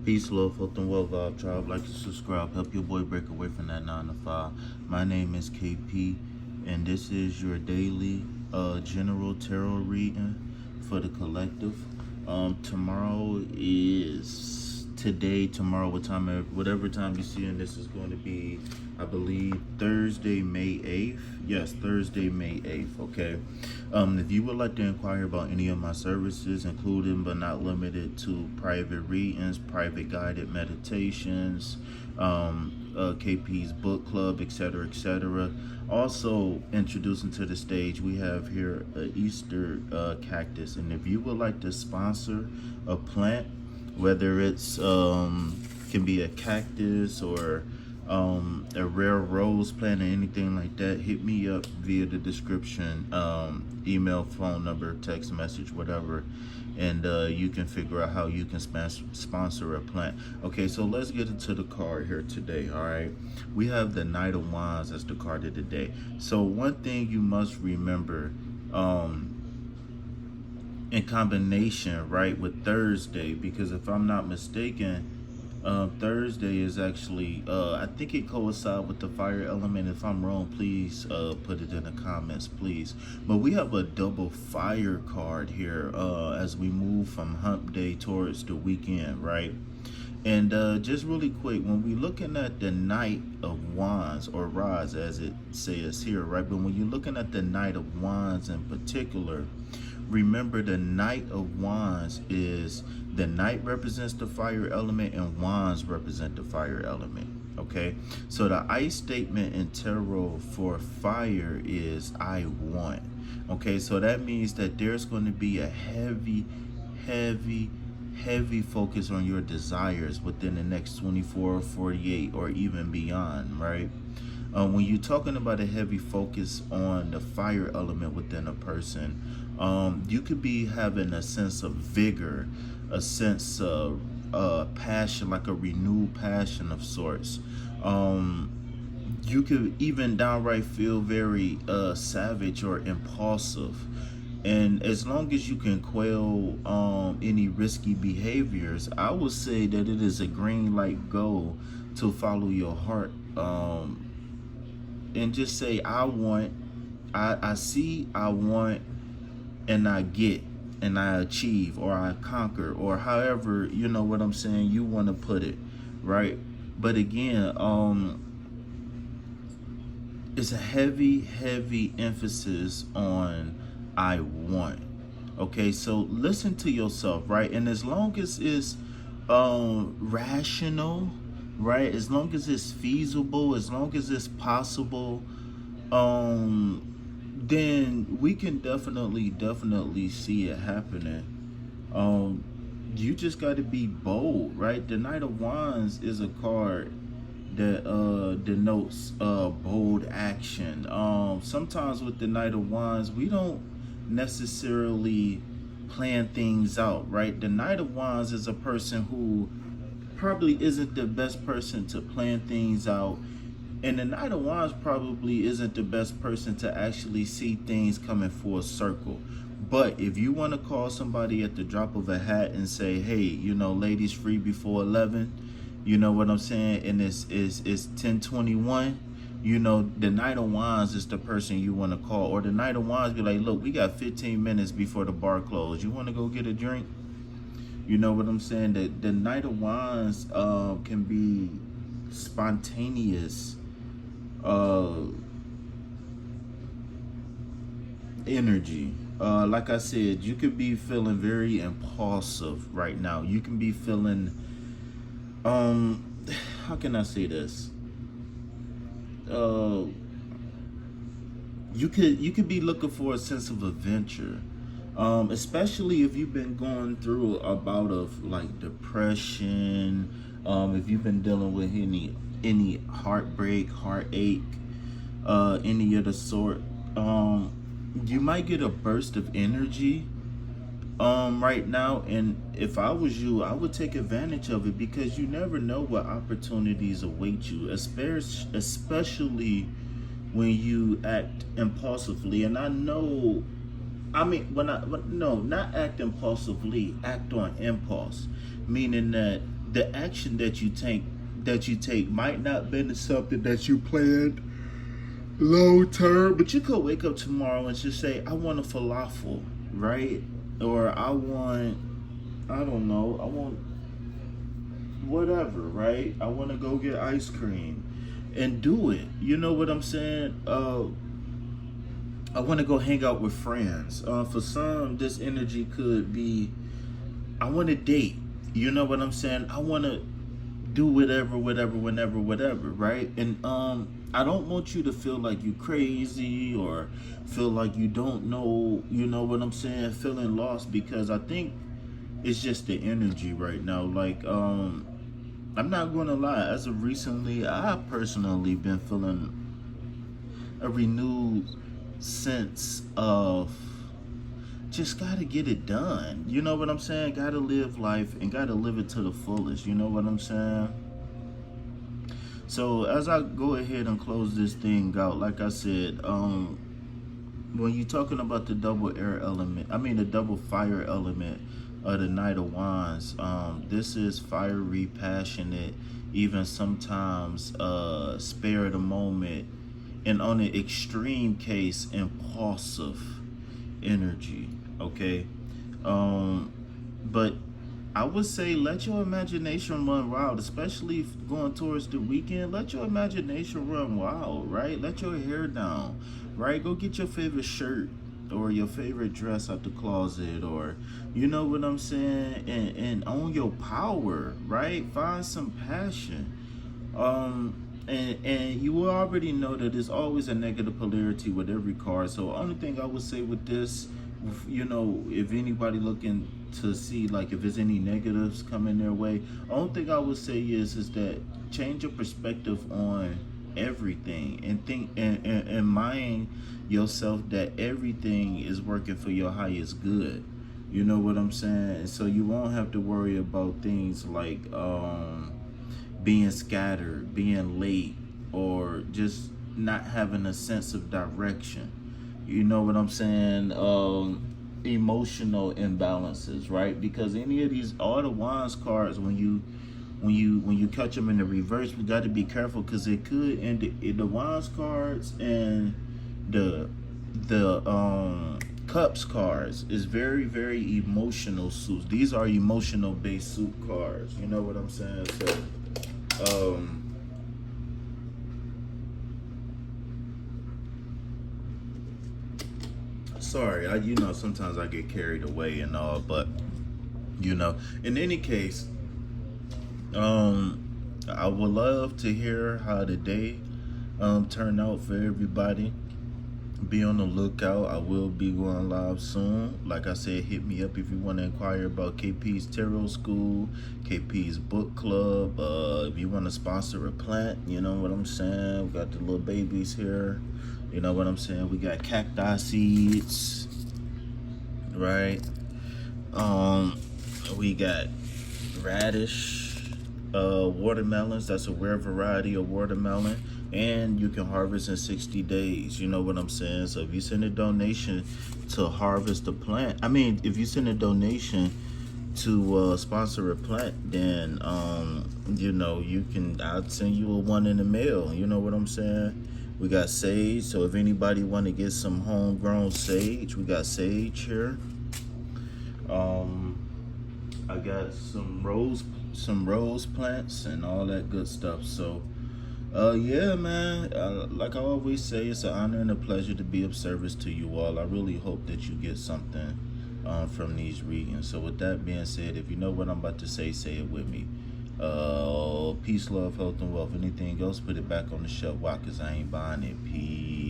Peace, love, health, and well vibe tribe. Like and subscribe. Help your boy break away from that 9 to 5. My name is KP, and this is your daily general tarot reading for the collective. Tomorrow is today. Tomorrow, whatever time you're seeing this is going to be, I believe, Thursday, May 8th. Yes, Thursday, May 8th. Okay. If you would like to inquire about any of my services, including but not limited to private readings, private guided meditations, KP's book club, etc., etc. Also, introducing to the stage, we have here an Easter cactus, and if you would like to sponsor a plant, whether it's can be a cactus or a rare rose plant or anything like that, hit me up via the description, email, phone number, text message, whatever, and you can figure out how you can sponsor a plant. Okay, so let's get into the card here today. All right, we have the Knight of Wands as the card of the day. So one thing you must remember, in combination, right, with Thursday, because if I'm not mistaken, Thursday is actually, I think it coincides with the fire element. If I'm wrong, please put it in the comments, please. But we have a double fire card here as we move from hump day towards the weekend, right? And just really quick, when we're looking at the Knight of Wands, or Rods as it says here, right? But when you're looking at the Knight of Wands in particular, remember the Knight of Wands is, the Knight represents the fire element and Wands represent the fire element. Okay, so the I statement in tarot for fire is I want. Okay, so that means that there's going to be a heavy focus on your desires within the next 24, 48, or even beyond, right? When you're talking about a heavy focus on the fire element within a person, you could be having a sense of vigor, a sense of passion, like a renewed passion of sorts. You could even downright feel very savage or impulsive. And as long as you can quell any risky behaviors, I would say that it is a green light go to follow your heart. And just say, I want, I see, I want, and I get, and I achieve, or I conquer, or however, you know what I'm saying, you want to put it, right? But again, it's a heavy emphasis on I want. Okay, so listen to yourself, right? And as long as it's rational, right, as long as it's feasible, as long as it's possible, then we can definitely see it happening. You just got to be bold, right? The Knight of Wands is a card that denotes bold action. Sometimes with the Knight of Wands, we don't necessarily plan things out, right? The Knight of Wands is a person who probably isn't the best person to plan things out, and the Knight of Wands probably isn't the best person to actually see things coming full circle. But if you want to call somebody at the drop of a hat and say, hey, you know, ladies free before 11, you know what I'm saying, and it's 10:21, you know, the Knight of Wands is the person you want to call. Or the Knight of Wands be like, look, we got 15 minutes before the bar closes. You want to go get a drink? You know what I'm saying? The Knight of Wands can be spontaneous energy. Like I said, you could be feeling very impulsive right now. You can be feeling, how can I say this? You could be looking for a sense of adventure, especially if you've been going through a bout of like depression, if you've been dealing with any heartbreak, heartache, any of the sort. You might get a burst of energy right now, and if I was you, I would take advantage of it, because you never know what opportunities await you, especially when you act impulsively. And I know, I mean, no, not act impulsively, act on impulse, meaning that the action that you take might not be something that you planned long term, but you could wake up tomorrow and just say, I want a falafel, right? Or I don't know, I want whatever, right? I want to go get ice cream and do it. You know what I'm saying? I want to go hang out with friends. For some, this energy could be, I want to date. You know what I'm saying? I want to do whatever, whenever, whatever, right? And I don't want you to feel like you crazy or feel like you don't know, you know what I'm saying, feeling lost, because I think it's just the energy right now. Like, I'm not gonna lie, as of recently, I've personally been feeling a renewed sense of just gotta get it done. You know what I'm saying? Gotta live life and gotta live it to the fullest. You know what I'm saying? So as I go ahead and close this thing out, like I said, when you're talking about the double air element, the double fire element of the Knight of Wands, this is fiery, passionate, even sometimes spare the moment, and on an extreme case, impulsive energy. Okay, but I would say let your imagination run wild, especially going towards the weekend. Let your imagination run wild, right? Let your hair down, right? Go get your favorite shirt or your favorite dress out the closet, or you know what I'm saying, and own your power, right? Find some passion. And you will already know that there's always a negative polarity with every card. So only thing I would say with this, you know, if anybody looking to see like if there's any negatives coming their way, only thing I would say is that change your perspective on everything and think and mind yourself that everything is working for your highest good. You know what I'm saying? So you won't have to worry about things like being scattered, being late, or just not having a sense of direction. You know what I'm saying? Emotional imbalances, right? Because any of these, all the Wands cards, when you catch them in the reverse, we got to be careful, because it could end the Wands cards and the Cups cards is very, very emotional suits. These are emotional based suit cards. You know what I'm saying? So sorry, sometimes I get carried away and all, but in any case, I would love to hear how the day turned out for everybody. Be on the lookout. I will be going live soon. Like I said, hit me up if you want to inquire about KP's Tarot School, KP's Book Club. If you want to sponsor a plant, you know what I'm saying? We got the little babies here. You know what I'm saying? We got cacti seeds, right? We got radish, watermelons. That's a rare variety of watermelon. And you can harvest in 60 days. You know what I'm saying? So if you send a donation to harvest a plant, if you send a donation to sponsor a plant, then I'll send you a one in the mail. You know what I'm saying? We got sage. So if anybody want to get some homegrown sage, we got sage here. I got some rose plants and all that good stuff. So yeah, man, like I always say, it's an honor and a pleasure to be of service to you all. I really hope that you get something from these readings. So with that being said, if you know what I'm about to say it with me. Peace, love, health, and wealth. Anything else, put it back on the shelf. Why? Because I ain't buying it. Peace.